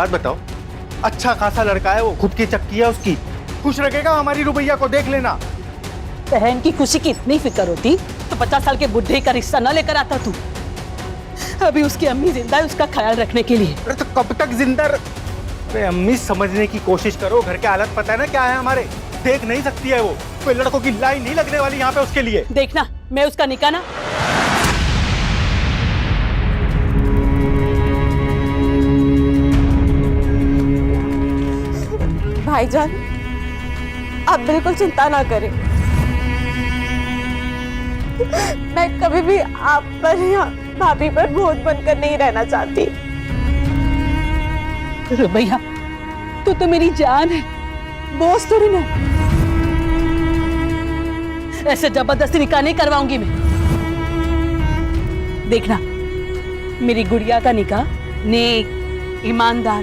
बात बताओ, अच्छा खासा लड़का है वो, खुद की चक्की है उसकी, खुश रखेगा हमारी रुबैया को, देख लेना। बहन की खुशी की इतनी फिक्र होती तो 50 साल के बुढ़े का रिश्ता न लेकर आता तू। अभी उसकी अम्मी जिंदा है उसका ख्याल रखने के लिए। अरे तो कब तक जिंदा? अरे अम्मी समझने की कोशिश करो, घर के हालत पता है ना क्या है हमारे, देख नहीं सकती है वो, कोई लड़कों की लाइन नहीं लगने वाली यहाँ पे उसके लिए। देखना मैं उसका निकाह ना। भाईजान, आप बिल्कुल चिंता ना करें, मैं कभी भी आप पर या भाभी पर बोझ बनकर नहीं रहना चाहती। रुबैया तू तो मेरी जान है, बोझ थोड़ी ना। ऐसे जबरदस्ती निकाह नहीं करवाऊंगी मैं। देखना मेरी गुड़िया का निकाह नेक, ईमानदार,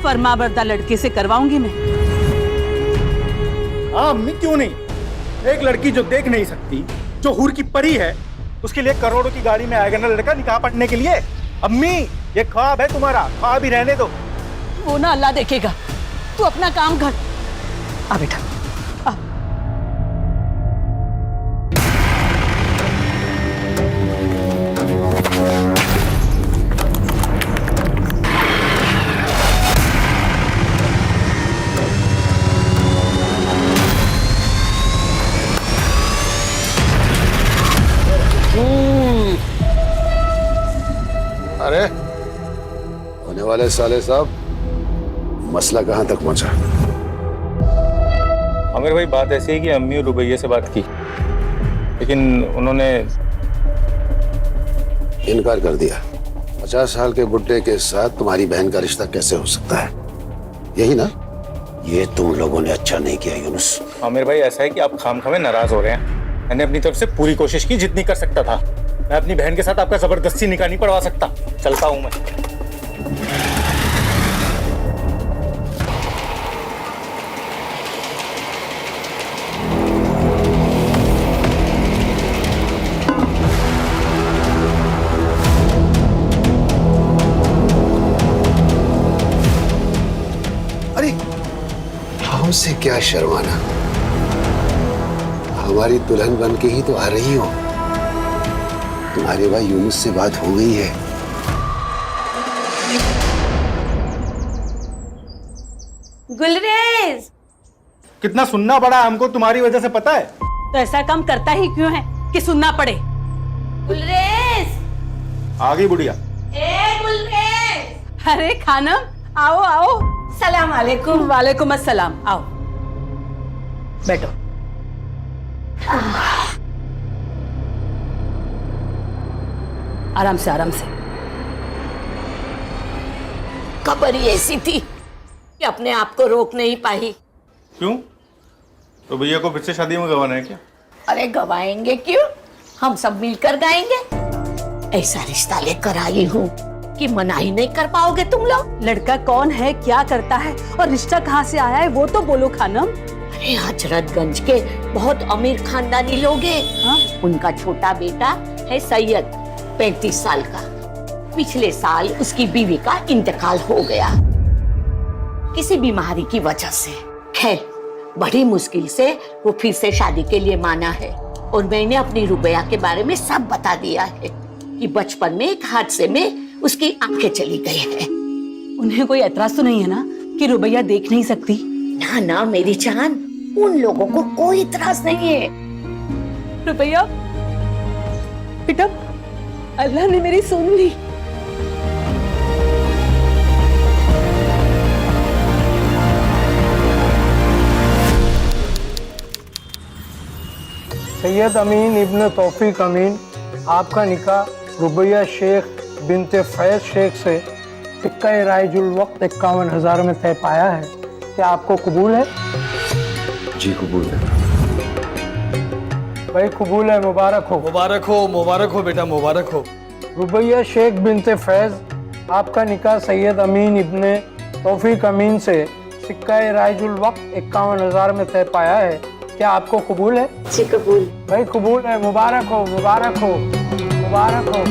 फरमाबरदार लड़के से करवाऊंगी मैं। हाँ अम्मी क्यों नहीं, एक लड़की जो देख नहीं सकती, जो हूर की परी है, उसके लिए करोड़ों की गाड़ी में आएगा ना लड़का निकाह पढ़ने के लिए। अम्मी ये ख्वाब है तुम्हारा, ख्वाब ही रहने दो। वो ना अल्लाह देखेगा, तू अपना काम कर। आ बेटा आ। अरे होने वाले साले साहब, मसला कहां तक पहुंचा? आमिर भाई बात ऐसी है कि अम्मी और रुबैया से बात की, लेकिन उन्होंने इनकार कर दिया। 50 साल के बुड्ढे के साथ तुम्हारी बहन का रिश्ता कैसे हो सकता है? यही ना? ये तुम लोगों ने अच्छा नहीं किया यूनुस। आमिर भाई ऐसा है कि आप खामखामे नाराज हो रहे हैं। मैंने अपनी तरफ से पूरी कोशिश की जितनी कर सकता था। मैं अपनी बहन के साथ आपका जबरदस्ती निकाह नहीं पढ़वा सकता। चलता हूं मैं। अरे हमसे क्या शर्माना, हमारी दुल्हन बन के ही तो आ रही हो। तुम्हारे भाई यूनुस से बात हो गई है। गुलरेज, कितना सुनना पड़ा हमको तुम्हारी वजह से, पता है? तो ऐसा काम करता ही क्यों है कि सुनना पड़े? गुलरेज, आ गई बुढ़िया। ए गुलरेज। अरे खानम आओ आओ। सलाम अलैकुम। वालेकुम अस्सलाम, आओ बैठो। आराम से आराम से। खबर ही ऐसी थी कि अपने आप को रोक नहीं पाई। क्यों? तो भैया को फिर से शादी में गवाना है क्या? अरे गवाएंगे क्यों, हम सब मिलकर गाएंगे। ऐसा रिश्ता लेकर आई हूँ कि मना ही नहीं कर पाओगे तुम लोग। लड़का कौन है, क्या करता है और रिश्ता कहाँ से आया है वो तो बोलो खानम। अरे हजरतगंज के बहुत अमीर खानदानी लोग हैं। हाँ? उनका छोटा बेटा है सैयद, 35 साल का। पिछले साल उसकी बीवी का इंतकाल हो गया किसी बीमारी की वजह से। खैर बड़ी मुश्किल से वो फिर से शादी के लिए माना है। और मैंने अपनी रुबैया के बारे में सब बता दिया है कि बचपन में एक हादसे में उसकी आंखें चली गई है। उन्हें कोई एतराज तो नहीं है ना कि रुबैया देख नहीं सकती? ना ना मेरी जान, उन लोगों को कोई इतराज नहीं है। रुबैया बेटा, अल्लाह ने मेरी सुन ली। सैयद अमीन इब्न तौफीक अमीन, आपका निकाह रुबैया शेख बिनते फैज शेख से टिक्का राइजुल वक्त 51,000 में तय पाया है। क्या आपको कबूल है? जी कबूल है। भाई कबूल है, मुबारक हो। मुबारक हो, मुबारक हो बेटा, मुबारक हो। रुबैया शेख बिनते फैज, आपका निकाह सैयद अमीन इब्न तौफीक अमीन से टिक्का राइजुल वक्त 51,000 में तय पाया है। क्या आपको कबूल है? जी कबूल। भाई कबूल है, मुबारक हो, मुबारक हो, मुबारक हो।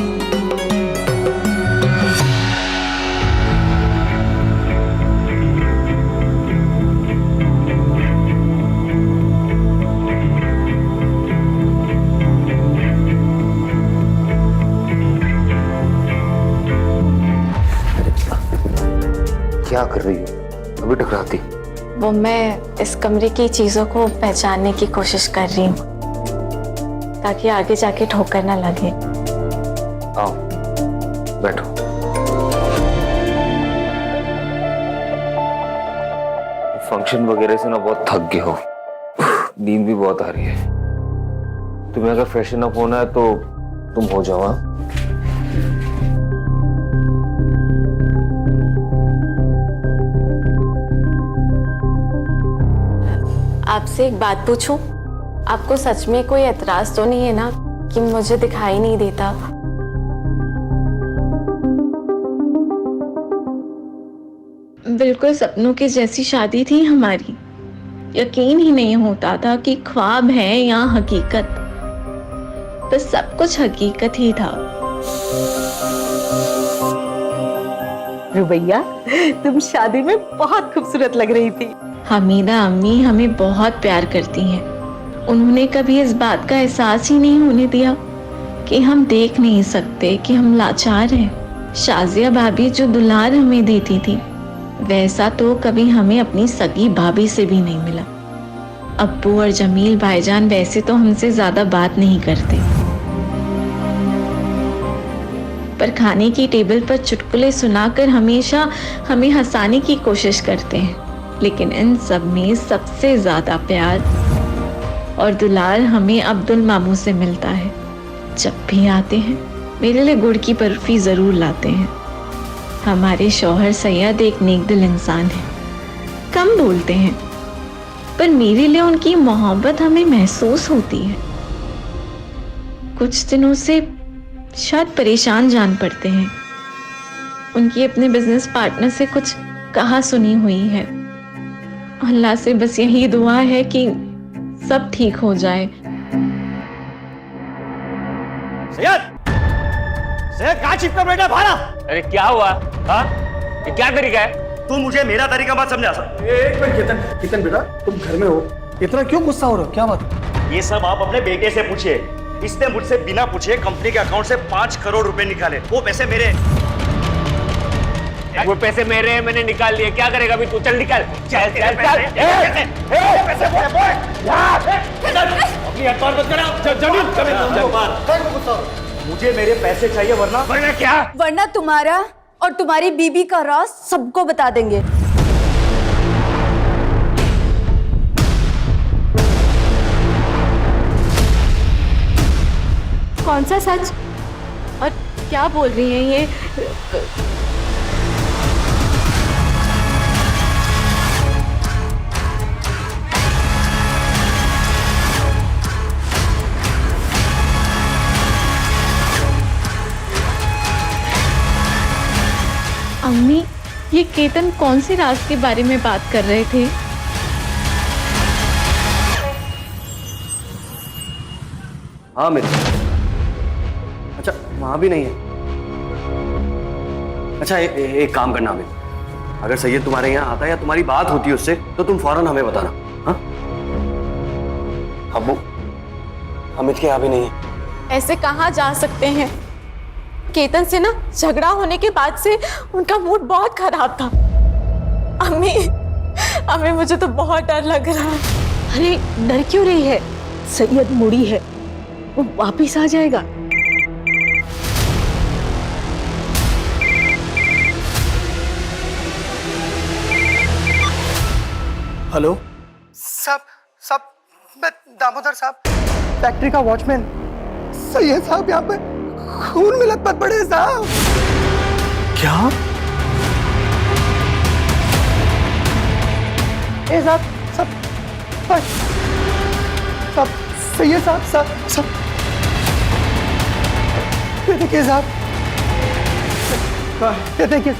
क्या कर रही हो? अभी टकराती। वो मैं इस कमरे की चीजों को पहचानने की कोशिश कर रही हूँ ताकि आगे जाके ठोकर ना लगे। आओ बैठो। फंक्शन वगैरह से ना बहुत थक गए हो, नींद भी बहुत आ रही है। तुम्हें अगर फ्रेशन अप होना है तो तुम हो जाओ। हाँ? आपसे एक बात पूछूं? आपको सच में कोई एतराज तो नहीं है ना कि मुझे दिखाई नहीं देता? बिल्कुल सपनों की जैसी शादी थी हमारी। यकीन ही नहीं होता था कि ख्वाब है या हकीकत। बस सब कुछ हकीकत ही था। रुबैया, तुम शादी में बहुत खूबसूरत लग रही थी। हमीदा अम्मी हमें बहुत प्यार करती हैं। उन्होंने कभी इस बात का एहसास ही नहीं होने दिया कि हम देख नहीं सकते कि हम लाचार हैं। शाजिया भाभी जो दुलार हमें देती थी, वैसा तो कभी हमें अपनी सगी भाभी से भी नहीं मिला। अब्बू और जमील भाईजान वैसे तो हमसे ज्यादा बात नहीं करते, पर खाने की टेबल पर चुटकुले सुनाकर हमेशा हमें हंसाने की कोशिश करते हैं। लेकिन इन सब में सबसे ज्यादा प्यार और दुलार हमें अब्दुल मामू से मिलता है। जब भी आते हैं मेरे लिए गुड़ की बर्फी जरूर लाते हैं। हमारे शौहर सैयद एक नेकदिल इंसान है, कम बोलते हैं, पर मेरे लिए उनकी मोहब्बत हमें महसूस होती है। कुछ दिनों से शायद परेशान जान पड़ते हैं। उनकी अपने बिजनेस पार्टनर से कुछ कहा सुनी हुई है। अल्लाह से बस यही दुआ है कि सब ठीक हो जाए। सैयद, सैयद कहाँ चिपका बैठा भाड़ा? अरे क्या हुआ? हाँ? ये क्या तरीका है? तू मुझे मेरा तरीका मत समझा। एक मिनट केतन, केतन बेटा तुम घर में हो, इतना क्यों गुस्सा हो रहे हो? क्या बात? ये सब आप अपने बेटे से पूछिए। इसने मुझसे बिना पूछे कंपनी के अकाउंट से 5 करोड़ रुपए निकाले। वो पैसे मेरे। वो पैसे मेरे हैं, मैंने निकाल लिए। क्या करेगा अभी तू? चल निकाल। चल चल चल। अपनी हथौड़ मत कराओ। मुझे मेरे पैसे चाहिए, वरना क्या? वरना तुम्हारा और तुम्हारी बीबी का राज सबको बता देंगे। कौन सा सच और क्या बोल रही हैं ये? अम्मी, ये केतन कौन से राज के बारे में बात कर रहे थे? हाँ मेरे। अच्छा वहां भी नहीं है। अच्छा एक काम करना अमित, अगर सैयद तुम्हारे यहाँ आता है या तुम्हारी बात होती है उससे तो तुम फौरन हमें बताना। हाँ अब्बू, अमित के यहाँ भी नहीं है। ऐसे कहाँ जा सकते हैं? केतन से ना झगड़ा होने के बाद से उनका मूड बहुत खराब था। अम्मी, अम्मी मुझे तो बहुत डर लग रहा है। अरे डर क्यों रही है? सैयद मुड़ी है, वो वापिस आ जाएगा। हेलो साहब, मैं दामोदर साहब, फैक्ट्री का वॉचमैन। सैयद साहब यहाँ पे खून में लथपथ पड़े साहब। क्या? ए साहब, सब सैयद साहब, सब ये देखिए साहब, ये देखिए।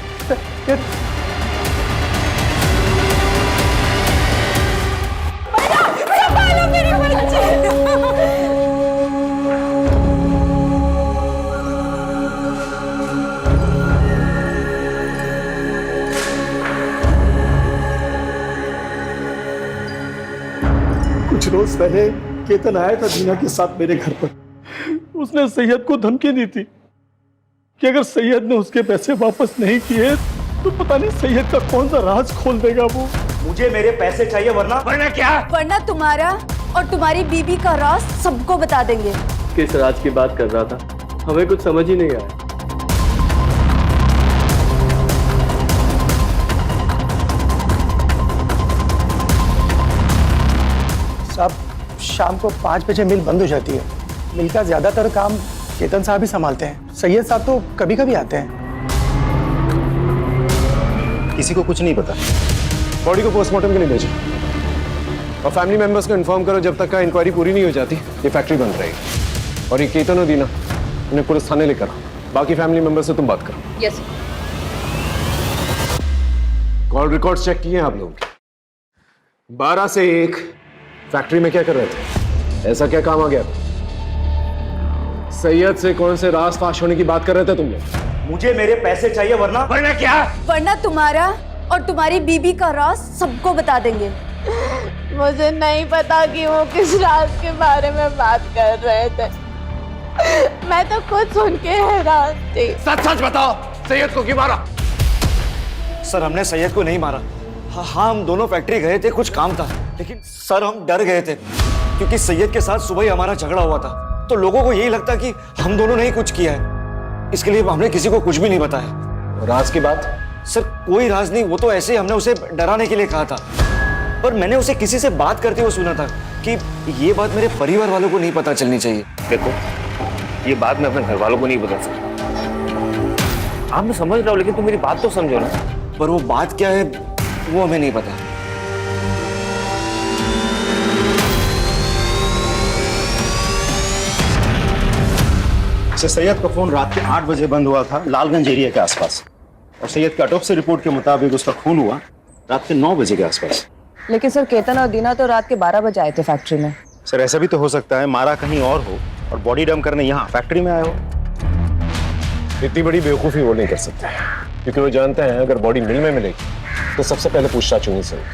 कुछ रोज पहले केतन आया था दीना के साथ मेरे घर पर। उसने सैयद को धमकी दी थी कि अगर सैयद ने उसके पैसे वापस नहीं किए तो पता नहीं सैयद का कौन सा राज खोल देगा वो। मुझे मेरे पैसे चाहिए वरना क्या? वरना तुम्हारा और तुम्हारी बीबी का राज सबको बता देंगे। किस राज की बात कर रहा था? हमें कुछ समझ ही नहीं आया। साहब शाम को 5 बजे मिल बंद हो जाती है। मिल का ज्यादातर काम केतन साहब ही संभालते हैं। सैयद साहब तो कभी कभी आते हैं। किसी को कुछ नहीं पता। बॉडी को पोस्टमार्टम के लिए भेजो और फैमिली मेंबर्स को इन्फॉर्म करो जब तक का इंक्वायरी पूरी नहीं हो जाती ये फैक्ट्री बंद रहेगी। और ये केतन और दीना उन्हें पुलिस थाने लेकर आओ। बाकी फैमिली मेंबर से तुम बात करो। यस। कॉल रिकॉर्ड्स चेक किए हैं आप लोगों के? 12 से 1 फैक्ट्री में क्या कर रहे थे? ऐसा क्या काम आ गया? सैयद से कौन से राज फाश होने की बात कर रहे थे तुम लोग? मुझे मेरे पैसे चाहिए वरना क्या? वरना तुम्हारा और तुम्हारी बीबी का राज सबको बता देंगे। मुझे नहीं पता कि वो किस राज के बारे में बात कर रहे थे। मैं तो खुद सुन के हैरान थी। सच सच बताओ, सैयद को क्यों मारा? सर हमने सैयद को नहीं मारा। हाँ हम दोनों फैक्ट्री गए थे, कुछ काम था, लेकिन सर हम डर गए थे क्योंकि सैयद के साथ सुबह ही हमारा झगड़ा हुआ था। तो लोगों को यही लगता कि हम दोनों ने ही कुछ किया है, इसके लिए हमने किसी को कुछ भी नहीं बताया। राज की बात? सर कोई राज नहीं, वो तो ऐसे ही हमने उसे डराने के लिए कहा था। पर मैंने उसे किसी से बात करते हुए सुना था कि ये बात मेरे परिवार वालों को नहीं पता चलनी चाहिए। देखो ये बात मैं अपने घर वालों को नहीं बता सकता। आप मैं समझ रहा हूँ लेकिन तुम मेरी बात तो समझो ना। पर वो बात क्या है वो हमें नहीं पता। सैयद का फोन रात के 8 बजे बंद हुआ था लालगंज एरिया के आसपास, और सैयद के ऑटोप्सी रिपोर्ट के मुताबिक उसका खून हुआ रात के 9 बजे के आसपास। लेकिन सर केतन और दीना तो रात के 12 बजे आए थे फैक्ट्री में। सर ऐसा भी तो हो सकता है मारा कहीं और हो और बॉडी डंप करने यहाँ फैक्ट्री में आए हो। इतनी बड़ी बेवकूफ़ी वो नहीं कर सकते क्योंकि वो जानते हैं अगर बॉडी मिल में मिलेगी तो सबसे पहले पूछताछ होनी चाहिए।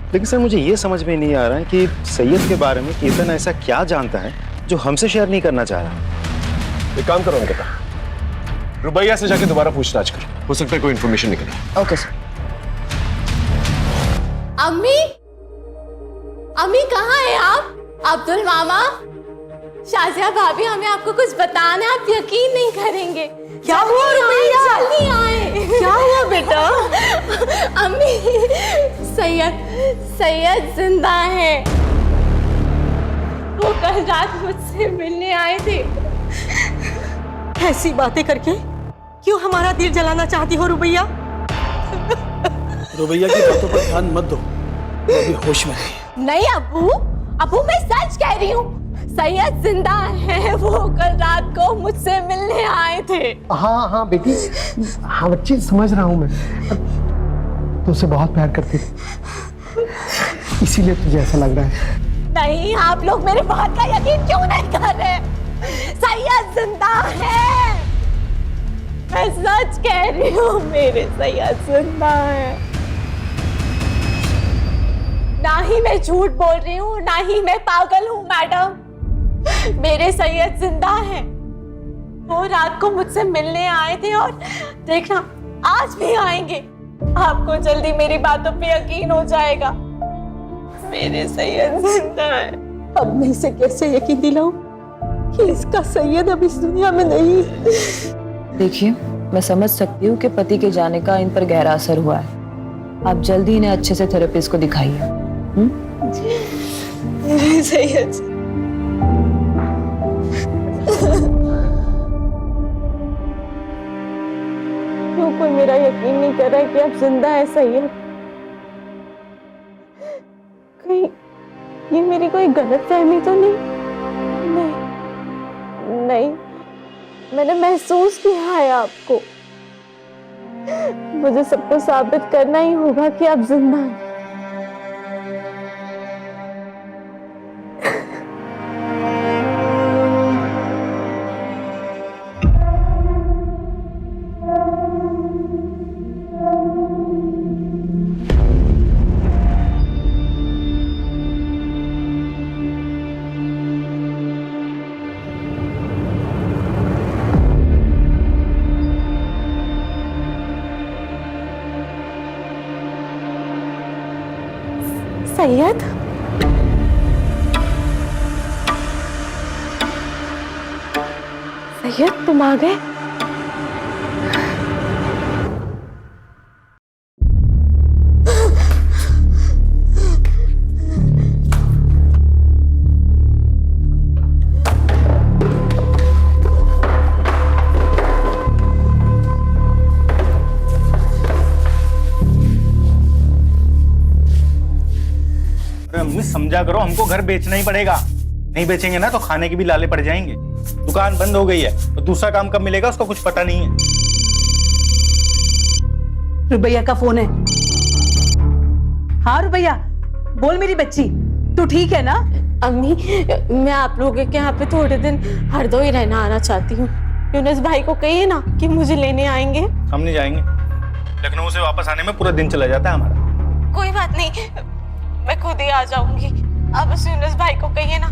लेकिन सर मुझे ये समझ में नहीं आ रहा है कि सैयद के बारे में केतन ऐसा क्या जानता है जो हमसे शेयर नहीं करना चाह रहा। एक काम करो अंकिता, रुबैया से जाके दोबारा पूछताछ करो, हो सकता है कोई इन्फॉर्मेशन निकले। Okay sir. अम्मी, अम्मी कहाँ है आप? अब्दुल मामा, शाजिया भाभी, हमें आपको कुछ बताना है, आप यकीन नहीं करेंगे। क्या हुआ रुबैया? जल्दी आए। क्या हुआ बेटा? अम्मी, सैयद जिंदा है। वो कल रात मुझसे मिलने आए थे। ऐसी बातें करके क्यों हमारा दिल जलाना चाहती हो रुबैया? रुबैया की बातों पर ध्यान मत दो, वो अभी होश में नहीं। नहीं अबू मैं सच कह रही हूँ, सैयद जिंदा है। वो कल रात को मुझसे मिलने आए थे। हाँ हाँ बेटी, हाँ बच्ची समझ रहा हूँ मैं। तुझसे बहुत प्यार करती थी इसीलिए तुझे ऐसा लग रहा है। नहीं, आप लोग मेरी बात का यकीन क्यों नहीं कर रहे? सैयद जिंदा है, मैं सच कह रही हूँ, मेरे सैयद जिंदा है। ना ही मैं झूठ बोल रही हूँ, ना ही मैं पागल हूँ मैडम। मेरे सैयद जिंदा है। वो रात को मुझसे मिलने आए थे और देखना आज भी आएंगे। आपको जल्दी मेरी बातों पे यकीन हो जाएगा। मेरे सैयद जिंदा है। अब मैं इसे कैसे यकीन दिलाऊं कि इसका सैयद अब इस दुनिया में नहीं? देखिए, मैं समझ सकती हूँ कि पति के जाने का इन पर गहरा असर हुआ है। आप जल्दी इन्हें अच्छे से थेरेपिस्ट को दिखाइए। मेरे सैयद, क्यों कोई मेरा यकीन नहीं कर रहा है कि अब जिंदा है सैयद? कहीं ये मेरी कोई गलतफहमी तो नहीं? नहीं, मैंने महसूस किया है आपको। मुझे सबको साबित करना ही होगा कि आप जिंदा हैं। सैयद, सैयद तुम आ गए। अम्मी समझा करो, हमको घर बेचना ही पड़ेगा। नहीं बेचेंगे ना तो खाने के भी लाले पड़ जाएंगे। दुकान बंद हो गई है तो दूसरा काम कब मिलेगा उसका कुछ पता नहीं है। रुबैया का फोन है। हाँ रुबैया, बोल मेरी बच्ची, तू ठीक है ना? अम्मी, मैं आप लोगों के यहाँ पे थोड़े दिन हरदोई रहना आना चाहती हूँ। यूनुस भाई को कहिए ना कि मुझे लेने आएंगे। हम नहीं जाएंगे, लखनऊ से वापस आने में पूरा दिन चला जाता है हमारा। कोई बात नहीं, मैं खुद ही आ जाऊंगी। अब उस यूनुस भाई को कहिए ना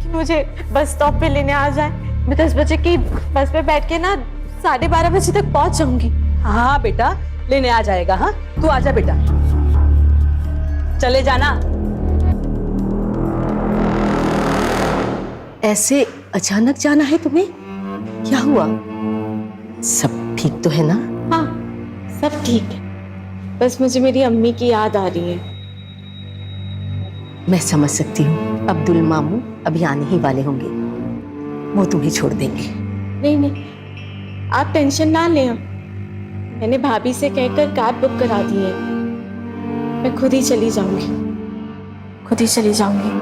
कि मुझे बस स्टॉप पे लेने आ जाए। मैं 10 बजे की बस पे बैठ के ना 12:30 बजे तक पहुंच जाऊंगी। हाँ बेटा, लेने आ जाएगा। हाँ तू आजा बेटा, चले जाना। ऐसे अचानक जाना है तुम्हें? क्या हुआ? सब ठीक तो है ना? हाँ सब ठीक है, बस मुझे मेरी अम्मी की याद आ रही है। मैं समझ सकती हूँ, अब्दुल मामू अभी आने ही वाले होंगे, वो तुम्हें छोड़ देंगे। नहीं नहीं, आप टेंशन ना लें। मैंने भाभी से कहकर कैब बुक करा दी है। मैं खुद ही चली जाऊंगी, खुद ही चली जाऊंगी।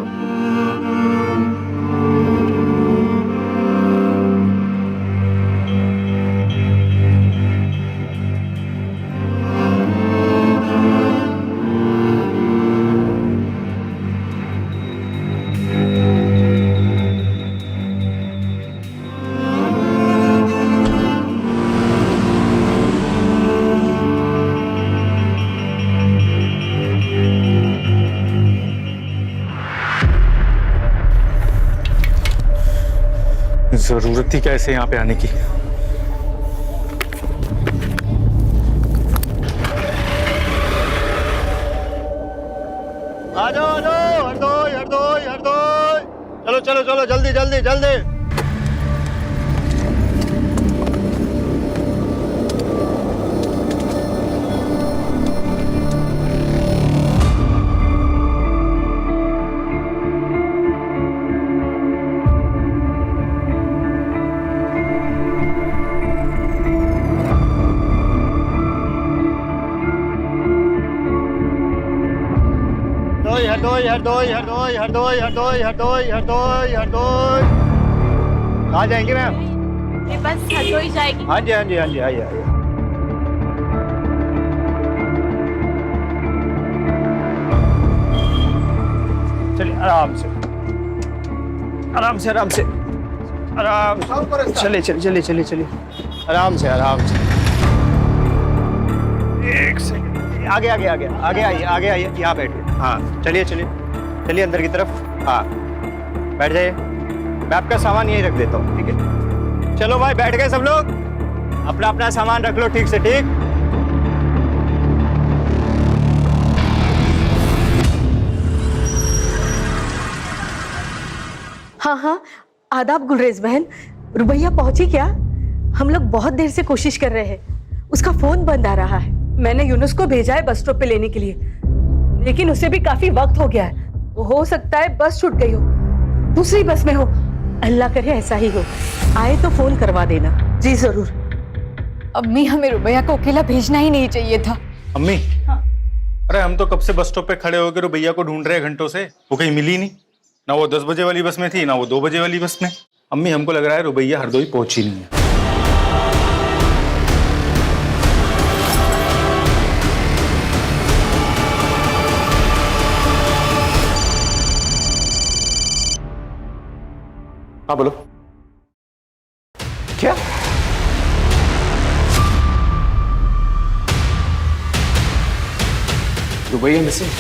जरूरत थी कैसे यहाँ पे आने की? आ जाओ हरदोई हरदोई हरदोई, चलो चलो चलो जल्दी जल्दी जल्दी। हरदोई हरदोई हरदोई हरदोई हरदोई हरदोई हरदोई हरदोई। कहाँ जाएंगे मैम? ये बस हरदोई जाएगी। हाँ जी हाँ जी हाँ जी, आइए आइए। चलिए आराम से आराम से आराम से आराम से, चलिए चलिए चलिए चलिए चलिए, आराम से आराम से। एक सेकंड, आगे आगे आगे आगे आइए, आगे आइए, यहाँ बैठिए। हाँ चलिए चलिए चलिए अंदर की तरफ। हाँ बैठ जाइए, मैं आपका सामान यहीं रख देता हूँ, ठीक है? चलो भाई बैठ गए सब लोग, अपना अपना सामान रख लो ठीक से, ठीक? हाँ हाँ, आदाब गुलरेज बहन। रुबैया पहुंची क्या? हम लोग बहुत देर से कोशिश कर रहे हैं, उसका फोन बंद आ रहा है। मैंने यूनुस को भेजा है बस स्टॉप पे लेने के लिए, लेकिन उसे भी काफी वक्त हो गया है। हो सकता है बस छूट गई हो, दूसरी बस में हो। अल्लाह करे ऐसा ही हो। आए तो फोन करवा देना। जी जरूर। अम्मी, हमें रुबैया को अकेला भेजना ही नहीं चाहिए था। अम्मी हाँ। अरे हम तो कब से बस स्टॉप पे खड़े होकर रुबैया को ढूंढ रहे हैं घंटों से, वो कहीं मिली नहीं। ना वो 10 बजे वाली बस में थी, ना वो 2 बजे वाली बस में। अम्मी हमको लग रहा है रुबैया हरदोई पहुंची नहीं है। हाँ बोलो। क्या? रुबैया मिसिंग?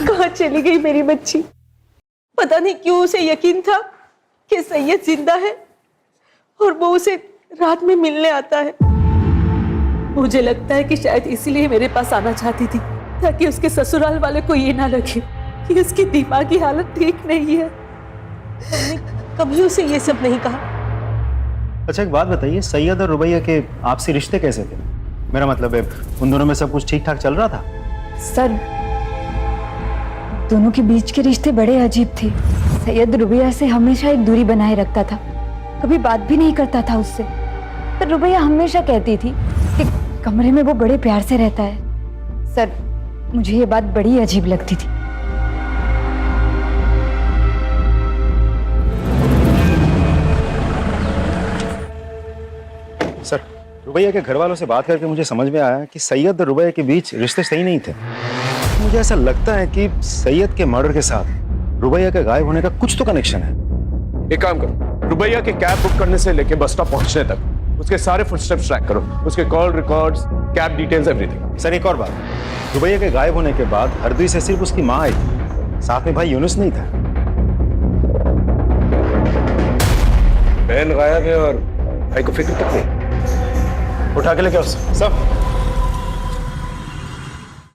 कहाँ चली गई मेरी बच्ची? पता नहीं क्यों उसे यकीन था कि सैयद जिंदा है और वो उसे रात में मिलने आता है। मुझे लगता है कि शायद इसीलिए मेरे पास आना चाहती थी, ताकि उसके ससुराल वाले को ये ना लगे कि उसकी दिमागी हालत ठीक नहीं है। हमने कभी उसे ये सब नहीं कहा। अच्छा एक बात बताइए, सैयद और रुबैया के आपसी रिश्ते कैसे थे? मेरा मतलब है उन दोनों में सब कुछ ठीक ठाक चल रहा था? सर, दोनों के बीच के रिश्ते बड़े अजीब थे। सैयद रुबैया से हमेशा एक दूरी बनाए रखता था, कभी बात भी नहीं करता था उससे। पर रुबैया हमेशा कहती थी कि कमरे में वो बड़े प्यार से रहता है। सर, मुझे ये बात बड़ी अजीब लगती थी। सर, रुबैया के घर वालों से बात करके मुझे समझ में आया कि सैयद और रुबैया के बीच रिश्ते सही नहीं थे। मुझे ऐसा लगता है कि सैयद के मर्डर के साथ रुबैया के गायब होने का कुछ तो कनेक्शन है। एक काम करो, रुबैया की कैब बुक करने से लेके बस स्टॉप पहुंचने तक उसके सारे फुटस्टेप्स ट्रैक करो, उसके call records, cab details, everything. Sir एक और बात, रुबैया के गायब होने के बाद हरदोई से सिर्फ उसकी माँ आई थी, साथ में भाई यूनुस नहीं था। बहन गायब है और भाई को फिक्र तक नहीं। उठा के लेके आओ सब।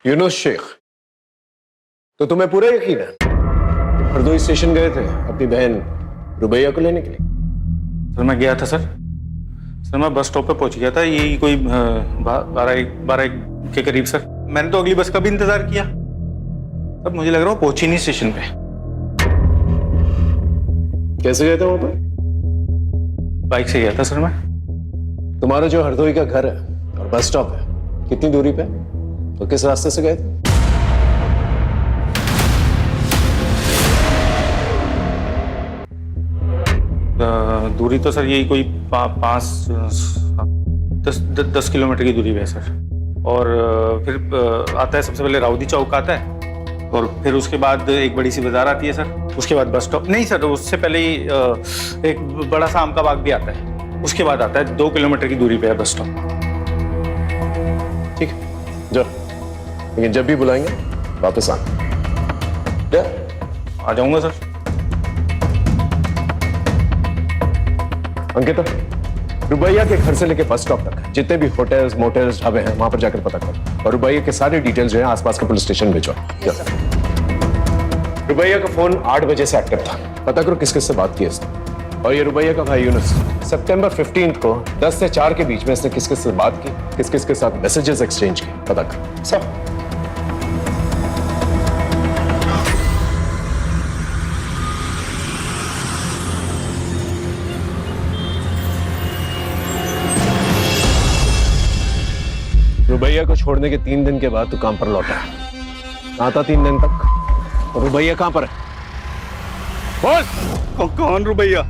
यूनुस शेख, तो तुम्हें पूरा यकीन है हरदोई स्टेशन गए थे अपनी बहन रुबैया को लेने के लिए? सर मैं गया था सर मैं बस स्टॉप पे पहुंच गया था, यही कोई 12 के करीब सर। मैंने तो अगली बस का भी इंतजार किया, अब मुझे लग रहा है पहुंची नहीं स्टेशन पे। कैसे गए थे वहां पर? बाइक से गया था सर मैं। तुम्हारा जो हरदोई का घर है और बस स्टॉप है कितनी दूरी पे, तो किस रास्ते से गए थे? दूरी तो सर यही कोई 10 किलोमीटर की दूरी पे है सर। और फिर आता है सबसे पहले राउदी चौक आता है, और फिर उसके बाद एक बड़ी सी बाजार आती है सर, उसके बाद बस स्टॉप। नहीं सर, उससे पहले ही एक बड़ा सा आम का बाग भी आता है, उसके बाद आता है 2 किलोमीटर की दूरी पे है बस स्टॉप। ठीक है, जाओ, लेकिन जब भी बुलाएंगे वापस आना। आ जाऊंगा सर। अंकिता, रुबैया के घर से लेके बस स्टॉप तक जितने भी होटल्स, मोटल्स, ढाबे हैं वहां पर जाकर पता करो, और रुबैया के सारे डिटेल्स जो है आसपास के पुलिस स्टेशन भेजो। रुबैया का फोन 8 बजे से एक्टिव था, पता करो किस किस से बात की इसने। और ये रुबैया का भाई यूनुस, सितंबर 15 को 10 से 4 के बीच में इसने किस किस से बात की, किस किस के साथ मैसेजेस एक्सचेंज किए, पता करो सब। रुबैया को छोड़ने के 3 दिन के बाद तू काम पर लौटा है, आता 3 दिन तक। और रुबैया कहां पर है? बोल। कौन रुबैया?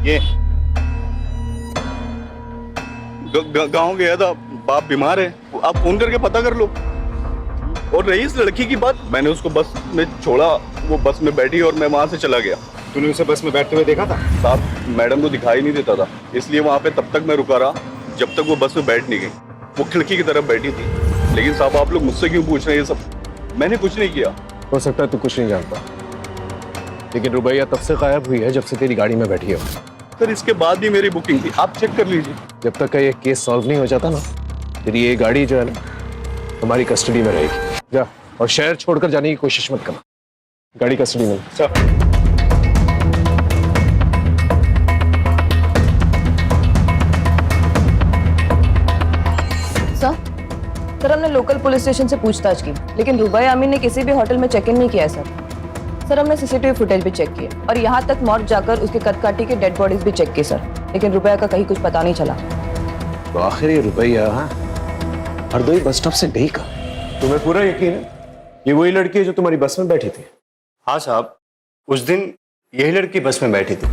ये गांव गया था, बाप बीमार है, आप फोन करके पता कर लो। और रही इस लड़की की बात, मैंने उसको बस में छोड़ा, वो बस में बैठी और मैं वहां से चला गया। तूने उसे बस में बैठते हुए देखा था? साहब, मैडम को दिखाई नहीं देता था, इसलिए वहां पे तब तक मैं रुका रहा जब तक वो बस में बैठ नहीं गई। वो खिड़की की तरफ बैठी थी। लेकिन साहब, आप लोग मुझसे क्यों पूछ रहे हैं ये सब? मैंने कुछ नहीं किया। हो सकता है तू कुछ नहीं जानता, लेकिन रुबैया तब से गायब हुई है जब से तेरी गाड़ी में बैठी है। सर, इसके बाद भी मेरी बुकिंग थी, आप चेक कर लीजिए। जब तक का ये केस सॉल्व नहीं हो जाता ना, तेरी ये गाड़ी जो है ना हमारी कस्टडी में रहेगी। जा, और शहर छोड़कर जाने की कोशिश मत करना, गाड़ी कस्टडी में। सर, हमने लोकल पुलिस स्टेशन से पूछताछ की, लेकिन रुबैया अमीन ने किसी भी होटल में चेक इन नहीं किया है सर, हमने सीसीटीवी फुटेज भी चेक किया, और यहाँ तक मॉर्ग जाकर उसके कदकाठी के डेड बॉडीज भी चेक की सर, लेकिन रुबैया का कहीं कुछ पता नहीं चला। तो आखिर ये रुबैया हरदोई बस स्टॉप से गई कहाँ? तुम्हें पूरा यकीन है ये वही लड़की है जो तुम्हारी बस में बैठी थी? हाँ साहब, उस दिन यही लड़की बस में बैठी थी,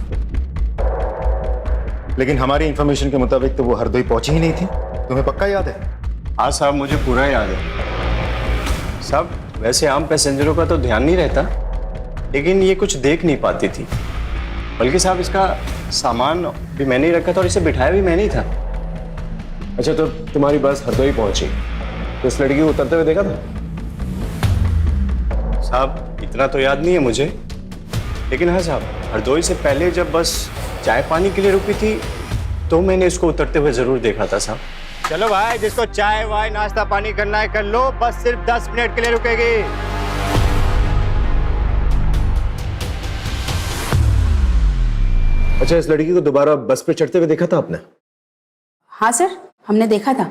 लेकिन हमारी इंफॉर्मेशन के मुताबिक तो वो हरदोई पहुंची ही नहीं थी। तुम्हें पक्का याद है? हाँ साहब, मुझे पूरा याद है साहब। वैसे आम पैसेंजरों का तो ध्यान नहीं रहता, लेकिन ये कुछ देख नहीं पाती थी, बल्कि साहब इसका सामान भी मैंने ही रखा था और इसे बिठाया भी मैंने ही था। अच्छा, तो तुम्हारी बस हरदोई पहुंची, तो इस लड़की को उतरते हुए देखा था? साहब, इतना तो याद नहीं है मुझे, लेकिन हाँ साहब, हरदोई से पहले जब बस चाय पानी के लिए रुकी थी तो मैंने इसको उतरते हुए जरूर देखा था साहब। चलो भाई, जिसको चाय वाय नाश्ता पानी करना है कर लो, बस सिर्फ 10 मिनट के लिए रुकेगी। अच्छा, इस लड़की को दोबारा बस पे चढ़ते हुए देखा था आपने? हाँ सर, हमने देखा था।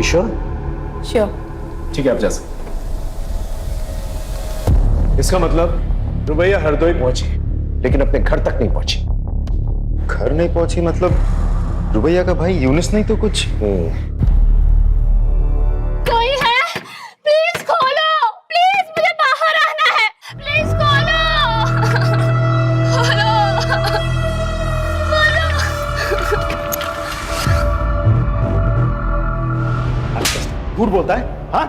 श्योर? श्योर। ठीक है, आप जा सकते। इसका मतलब रुबैया हरदोई पहुंची, लेकिन अपने घर तक नहीं पहुंची। घर नहीं पहुंची मतलब रुबैया का भाई यूनुस नहीं तो कुछ? कोई है? प्लीज खोलो, प्लीज मुझे बाहर आना है, प्लीज खोलो, खोलो, झूठ बोलता है? हाँ,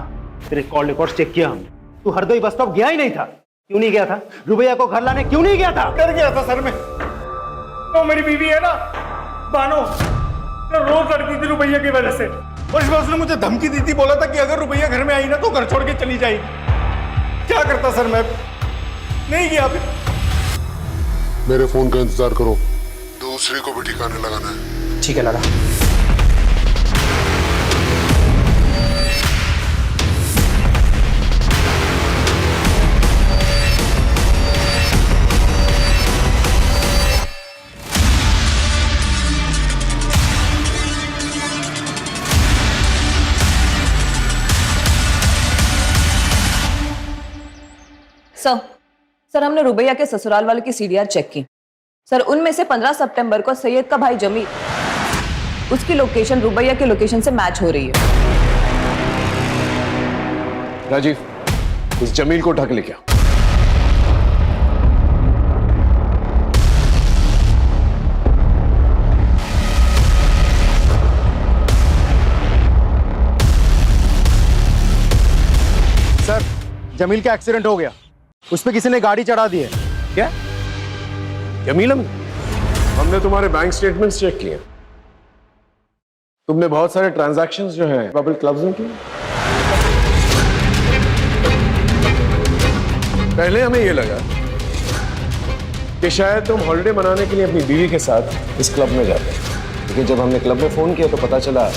तेरे कॉल रिकॉर्ड्स चेक किया हमने। तू हरदोई बस स्टॉप गया ही नहीं था। क्यों नहीं गया था? रुबैया को घर लाने क्यों नहीं गया था? डर गया था सर मैं। तो मेरी बीवी है ना बानो, तो रोज लड़ती थी रुबैया की वजह से, और इस बार उसने मुझे धमकी दी थी, बोला था कि अगर रुबैया घर में आई ना तो घर छोड़ के चली जाएगी। क्या करता सर मैं? नहीं गया। फिर मेरे फोन का इंतजार करो, दूसरे को भी ठिकाने लगाना है। ठीक है लगा। सर हमने रुबैया के ससुराल वालों की सीडीआर चेक की। सर उनमें से 15 सितंबर को सैयद का भाई जमील, उसकी लोकेशन रुबैया के लोकेशन से मैच हो रही है। राजीव, इस जमील को उठा के लेके आओ। सर, जमील का एक्सीडेंट हो गया, उस पे किसी ने गाड़ी चढ़ा दी है। क्या? जमील, हमने तुम्हारे बैंक स्टेटमेंट्स चेक किए। तुमने बहुत सारे ट्रांजैक्शंस जो हैं पब्लिक क्लब्स में किए। पहले हमें यह लगा कि शायद तुम हॉलिडे मनाने के लिए अपनी बीवी के साथ इस क्लब में जाते, लेकिन जब हमने क्लब में फोन किया तो पता चला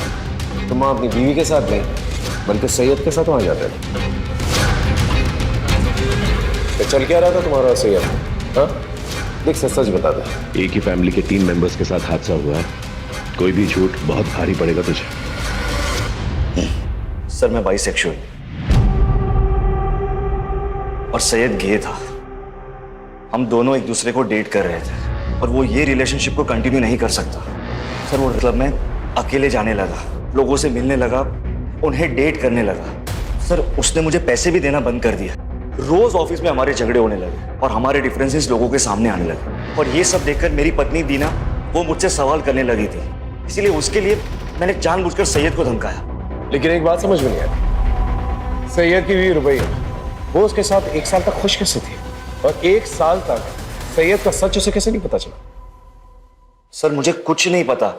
तुम वहां अपनी बीवी के साथ नहीं बल्कि सैयद के साथ वहां जाते थे। तो चल क्या रहा था तुम्हारा सैयद? हाँ, देख सच बता दे। एक ही फैमिली के 3 मेंबर्स के साथ हादसा हुआ है, कोई भी झूठ बहुत भारी पड़ेगा तुझे। सर मैं बाइसेक्सुअल और सैयद गे था। हम दोनों एक दूसरे को डेट कर रहे थे और वो ये रिलेशनशिप को कंटिन्यू नहीं कर सकता। सर वो क्लब में अकेले जाने लगा, लोगों से मिलने लगा, उन्हें डेट करने लगा। सर उसने मुझे पैसे भी देना बंद कर दिया। रोज ऑफिस में हमारे झगड़े होने लगे और हमारे डिफरेंसेस लोगों के सामने आने लगे। और ये सब देखकर मेरी पत्नी दीना वो मुझसे सवाल करने लगी थी, इसीलिए उसके लिए मैंने जानबूझकर सैयद को धमकाया। लेकिन एक बात समझ में नहीं आई, सैयद की बीवी रुबैया, वो उसके साथ 1 साल तक खुश कैसे थी और 1 साल तक सैयद का सच उसे कैसे नहीं पता चला? सर मुझे कुछ नहीं पता,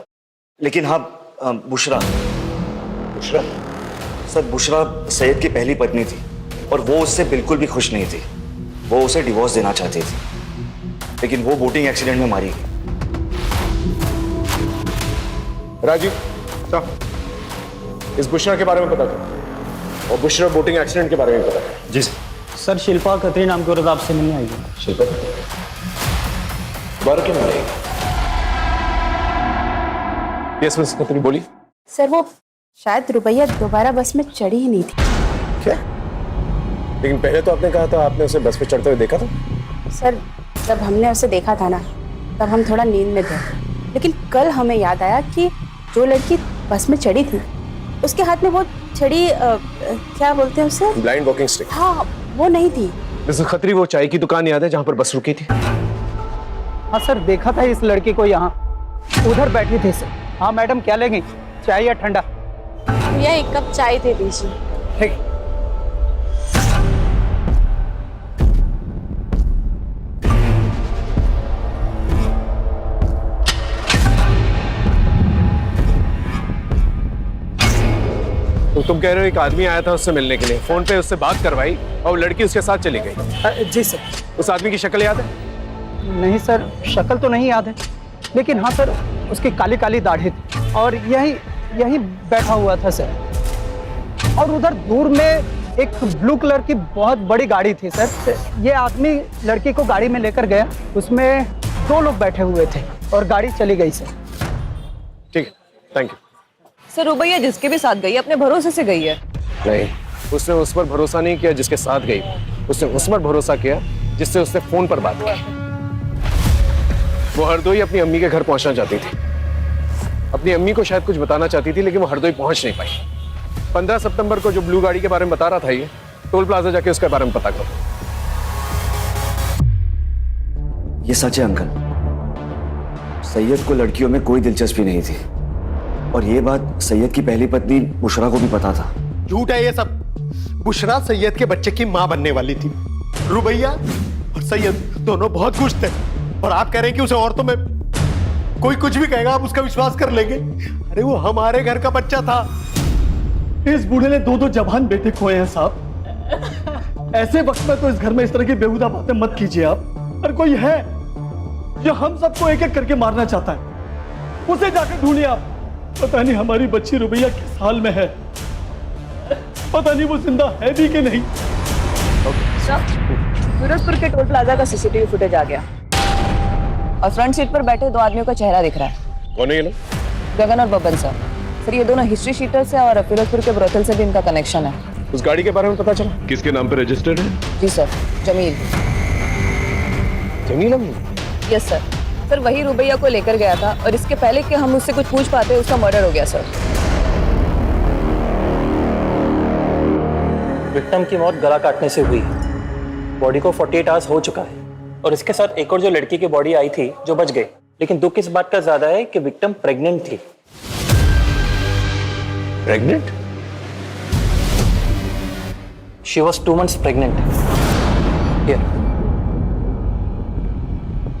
लेकिन हाँ बुशरा सर, बुशरा सैयद की पहली पत्नी थी और वो उससे बिल्कुल भी खुश नहीं थी। वो उसे डिवोर्स देना चाहती थी, लेकिन वो बोटिंग एक्सीडेंट में मारी गई। राजीव, इस बुशरा के बारे में पता कर और बुशरा बोटिंग एक्सीडेंट के बारे में पता कर। जी सर, शिल्पा खत्री नाम की औरत आपसे मिलने आई है। शिल्पा बार क्यों मिलेगी? यस मिस खत्री, बोली। सर वो शायद रुबैया दोबारा बस में चढ़ी ही नहीं थी। क्या? लेकिन पहले तो आपने कहा था आपने उसे बस पे चढ़ते हुए देखा था। सर जब हमने उसे देखा था ना, तब हम थोड़ा नींद में थे, लेकिन कल हमें याद आया कि जो लड़की बस में चढ़ी थी उसके हाथ में वो छड़ी क्या बोलते हैं उसे? Blind walking stick. हाँ, वो नहीं थी। मिस्टर खत्री, वो चाय की दुकान याद है जहां पर बस रुकी थी? हाँ सर, देखा था इस लड़की को यहाँ, उधर बैठी थी सर। हाँ मैडम, क्या लेंगी, चाय या ठंडा? भैया 1 कप चाय दे दीजिए। ठीक। तो तुम कह रहे हो एक आदमी आया था उससे मिलने के लिए, फोन पे उससे बात करवाई और वो लड़की उसके साथ चली गई। जी सर। उस आदमी की शक्ल याद है? नहीं सर, शक्ल तो नहीं याद है, लेकिन हाँ सर, उसकी काली काली दाढ़ी थी और यही बैठा हुआ था सर। और उधर दूर में एक ब्लू कलर की बहुत बड़ी गाड़ी थी सर। ये आदमी लड़की को गाड़ी में लेकर गया, उसमें 2 लोग बैठे हुए थे और गाड़ी चली गई सर। ठीक है, थैंक यू सर। रुबैया जिसके भी साथ गई अपने भरोसे से गई है। नहीं, उसने उस पर भरोसा नहीं किया जिसके साथ गई, उसने उस पर भरोसा किया जिससे उसने फोन पर बात की। वो हरदोई अपनी अम्मी के घर पहुंचना चाहती थी, अपनी अम्मी को शायद कुछ बताना चाहती थी, लेकिन वो हरदोई पहुंच नहीं पाई। 15 सितंबर को जो ब्लू गाड़ी के बारे में बता रहा था, ये टोल प्लाजा जाके उसके बारे में पता करो। ये सच है अंकल, सैयद को लड़कियों में कोई दिलचस्पी नहीं थी और ये बात सैयद की पहली पत्नी बुशरा को भी पता था। झूठ है ये सब। बुशरा सैयद के बच्चे की मां बनने वाली थी। रुबैया और सैयद दोनों बहुत खुश थे और आप कह रहे हैं कि उसे औरतों में कोई कुछ भी कहेगा आप उसका विश्वास कर लेंगे। अरे वो हमारे घर का बच्चा था। इस बूढ़े ने 2 जवान बेटे खोए हैं साहब। ऐसे वक्त में तो इस घर में इस तरह की बेहुदा बातें मत कीजिए आप। और कोई है जो हम सबको एक एक करके मारना चाहता है, उसे जाकर ढूंढिए आप। पता नहीं हमारी बच्ची रुबैया किस हाल में है, पता नहीं वो जिंदा है भी कि नहीं। सूरजपुर के टोल प्लाजा का सीसीटीवी फुटेज आ गया और फ्रंट सीट पर बैठे 2 आदमियों का चेहरा दिख रहा है। कौन है ये लोग? गगन और बबन सर। सर ये दोनों हिस्ट्री शीटर्स हैं और फिरोजपुर के ब्रोथल से भी इनका कनेक्शन है। उस गाड़ी के बारे में पता चला? किसके नाम पर रजिस्टर्ड है? जी सर, जमील। जमील अम्मी? Yes sir. सर वही रुबैया को लेकर गया था और इसके पहले कि हम उससे कुछ पूछ पाते उसका मर्डर हो गया सर। विक्टिम की मौत गला काटने से हुई है। बॉडी को 48 आवर्स हो चुका है और इसके साथ एक और जो लड़की की बॉडी आई थी जो बच गई, लेकिन दुख इस बात का ज्यादा है कि विक्टिम प्रेग्नेंट थी। Pregnant? She was 2 months pregnant.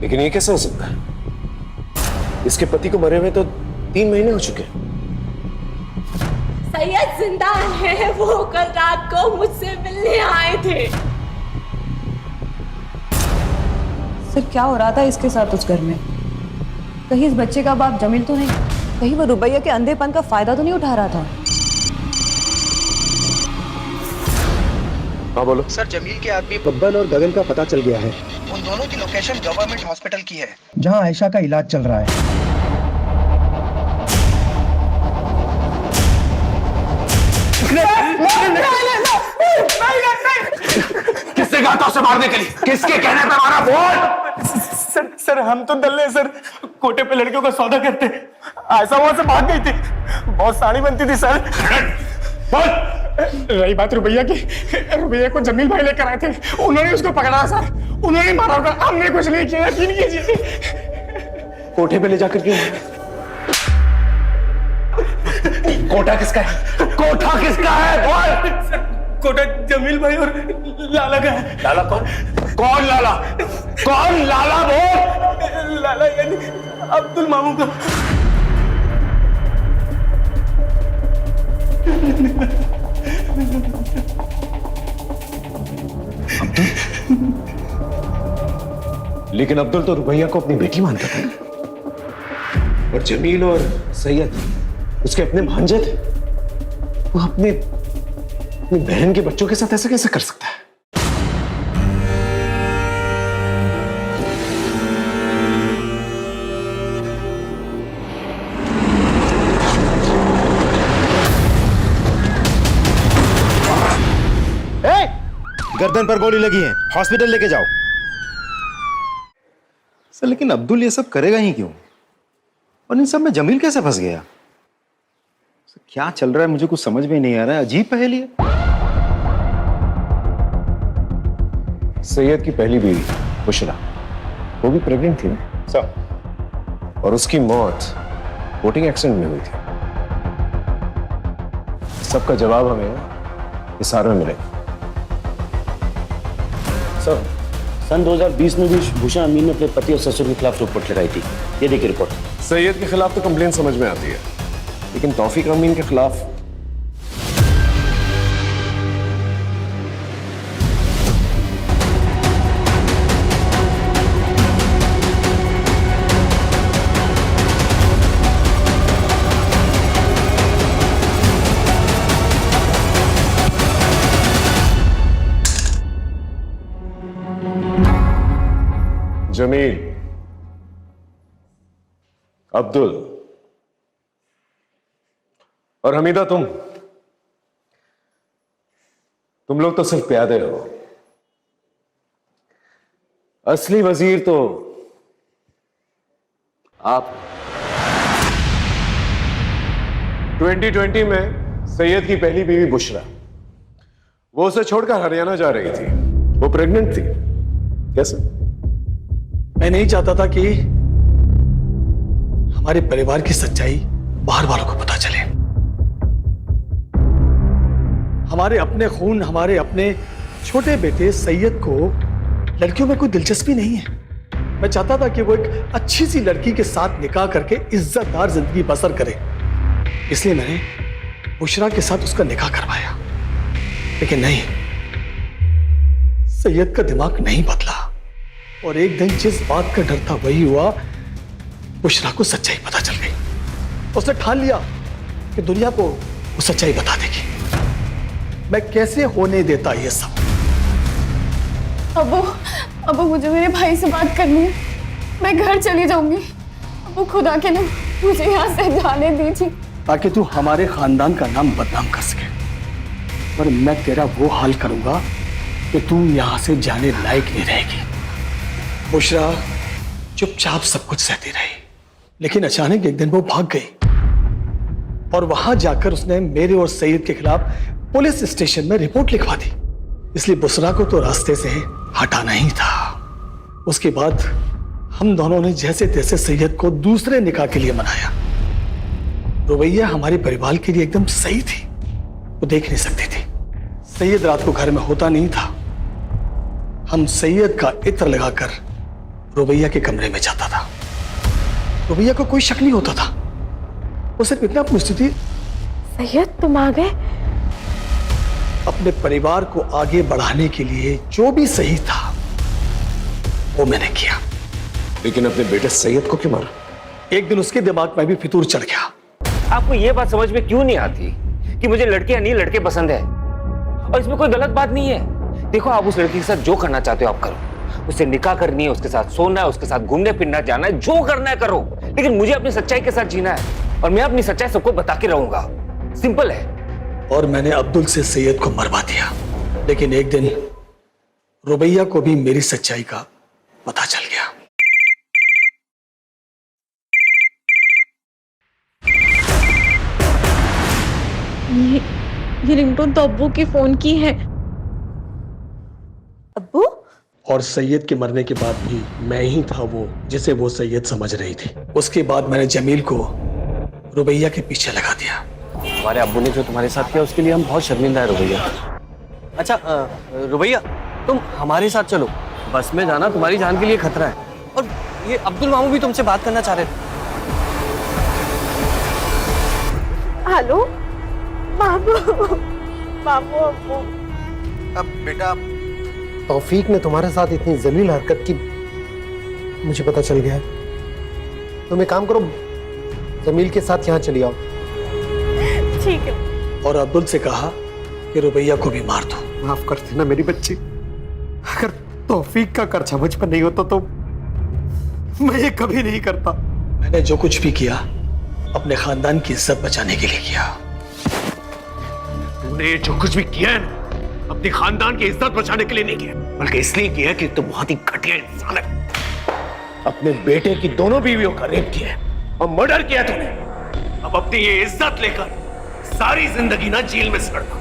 लेकिन ये कैसे हो सकता है? इसके पति को मरे हुए तो 3 महीने हो चुके हैं। सैयद जिंदा है, वो कल रात को मुझसे मिलने आए थे। सर क्या हो रहा था इसके साथ उस घर में? कहीं इस बच्चे का बाप जमील तो नहीं? कहीं वो रुबैया के अंधेपन का फायदा तो नहीं उठा रहा था? हाँ बोलो। सर जमील के आदमी बब्बन और गगन का पता चल गया है। उन दोनों की लोकेशन गवर्नमेंट हॉस्पिटल की है, जहां आयशा का इलाज चल रहा है। किससे कहा था उसे मारने के लिए? किसके कहने पे मारा? बोल। सर हम तो दल्ले सर, कोटे पे लड़कियों का सौदा करते। ऐसा वहां से भाग गई थी, बहुत साड़ी बनती थी सर। बोल। रही बात रुबैया की, रुबैया को जमील भाई लेकर आए थे, उन्होंने उसको पकड़ा सर, उन्होंने मारा होगा, हमने कुछ नहीं किया, यकीन कीजिए। कोठे पे ले जाकर क्यों? कोटा किसका है? कोठा किसका है? बोल। कोटा जमील भाई और लाला का है। लाला कौन? कौन लाला? कौन लाला? बोल। लाला यानी अब्दुल मामू का। लेकिन अब्दुल तो रुबैया को अपनी बेटी मानता था और जमील और सैयद उसके अपने भांजे थे। वो अपनी बहन के बच्चों के साथ ऐसा कैसे कर सकता है? गर्दन पर गोली लगी है, हॉस्पिटल लेके जाओ। सर लेकिन अब्दुल ये सब करेगा ही क्यों? और इन सब में जमील कैसे फंस गया? सर क्या चल रहा है मुझे कुछ समझ में नहीं आ रहा है, अजीब पहेली है। सैयद की पहली बीवी बुशरा, वो भी प्रेग्नेंट थी ना सर, और उसकी मौत बोटिंग एक्सीडेंट में हुई थी। सबका जवाब हमें हिसार में मिलेगा। सर सन 2020 में भी भूषण अमीन ने अपने पति और ससुर के खिलाफ रिपोर्ट लगाई थी। ये देखिए रिपोर्ट। सैयद के खिलाफ तो कंप्लेन समझ में आती है, लेकिन तौफीक अमीन के खिलाफ जमील, अब्दुल और हमीदा, तुम लोग तो सिर्फ प्यादे हो। असली वजीर तो आप। 2020 में सैयद की पहली बीवी बुशरा, वो उसे छोड़कर हरियाणा जा रही थी। वो प्रेग्नेंट थी। कैसे? मैं नहीं चाहता था कि हमारे परिवार की सच्चाई बाहर वालों को पता चले। हमारे अपने खून, हमारे अपने छोटे बेटे सैयद को लड़कियों में कोई दिलचस्पी नहीं है। मैं चाहता था कि वो एक अच्छी सी लड़की के साथ निकाह करके इज्जतदार जिंदगी बसर करे, इसलिए मैंने बुशरा के साथ उसका निकाह करवाया। लेकिन नहीं, सैयद का दिमाग नहीं बदला और एक दिन जिस बात का डर था वही हुआ। बुशरा को सच्चाई पता चल गई। उसने ठान लिया कि दुनिया को वो सच्चाई बता देगी। मैं कैसे होने देता ये सब? अबू मुझे मेरे भाई से बात करनी है। मैं घर चली जाऊंगी। अबू खुदा के नाम मुझे यहाँ से जाने दीजिए, ताकि तू हमारे खानदान का नाम बदनाम कर सके। पर मैं तेरा वो हाल करूंगा कि तू यहाँ से जाने लायक नहीं रहेगी। बुशरा चुपचाप सब कुछ सहती रही, लेकिन अचानक एक दिन वो भाग गई और वहां जाकर उसने मेरे और सईद के खिलाफ पुलिस स्टेशन में रिपोर्ट लिखवा दी। इसलिए बुशरा को तो रास्ते से हटाना ही था। उसके बाद हम दोनों ने जैसे तैसे सैयद को दूसरे निकाह के लिए मनाया। रुबैया हमारे परिवार के लिए एकदम सही थी। वो देख नहीं सकती थी। सैयद रात को घर में होता नहीं था। हम सैयद का इत्र लगाकर रुबैया के कमरे में जाता था। रुबैया को कोई शक नहीं होता था। वो सिर्फ इतना पूछती थी, सैयद तुम आ गए? अपने परिवार को आगे बढ़ाने के लिए जो भी सही था वो मैंने किया। लेकिन अपने बेटे सैयद को क्यों मारा? एक दिन उसके दिमाग में भी फितूर चढ़ गया। आपको ये बात समझ में क्यों नहीं आती कि मुझे लड़कियां नहीं लड़के पसंद है? और इसमें कोई गलत बात नहीं है। देखो, आप उस लड़की के साथ जो करना चाहते हो आप करो। उससे निकाह करनी है, उसके साथ सोना है, उसके साथ घूमने फिरना जाना है, जो करना है करो। लेकिन मुझे अपनी सच्चाई के साथ जीना है और मैं अपनी सच्चाई सबको बता के रहूंगा। सिंपल है। और मैंने अब्दुल से सैयद को मरवा दिया। लेकिन एक दिन रुबैया को भी मेरी सच्चाई का पता चल गया। ये रिंगटोन तो अब्बू की फोन की है। अब्बू? और सैयद के मरने के बाद भी मैं ही था वो जिसे वो सैयद समझ रही थी। उसके बाद मैंने जमील को रुबैया के पीछे लगा दिया। हमारे अब्बू ने जो तुम्हारे साथ किया उसके लिए हम बहुत शर्मिंदा है रुबैया। अच्छा रुबैया, तुम हमारे साथ चलो। बस में जाना तुम्हारी जान के लिए खतरा है। और ये अब्दुल मामू भी तुमसे बात करना चाह रहे थे। हेलो बाबू, बाबू अब्बू। अब बेटा, तौफीक ने तुम्हारे साथ इतनी जलील हरकत की मुझे पता चल गया है। तुम एक काम करो, जमील के साथ यहाँ चली आओ। ठीक है। और अब्दुल से कहा कि रुबैया को भी मार दो। माफ कर देना मेरी बच्ची। अगर तौफीक का कर्जा मुझ पर नहीं होता तो मैं ये कभी नहीं करता। मैंने जो कुछ भी किया अपने खानदान की इज्जत बचाने के लिए किया। तूने जो कुछ भी किया है ना, अपने खानदान की इज्जत बचाने के लिए नहीं किया, बल्कि इसलिए किया कि तू बहुत ही घटिया इंसान है। अपने बेटे की दोनों बीवियों का रेप किया और मर्डर किया तूने। अब अपनी ये इज्जत लेकर सारी जिंदगी ना जेल में सड़ना।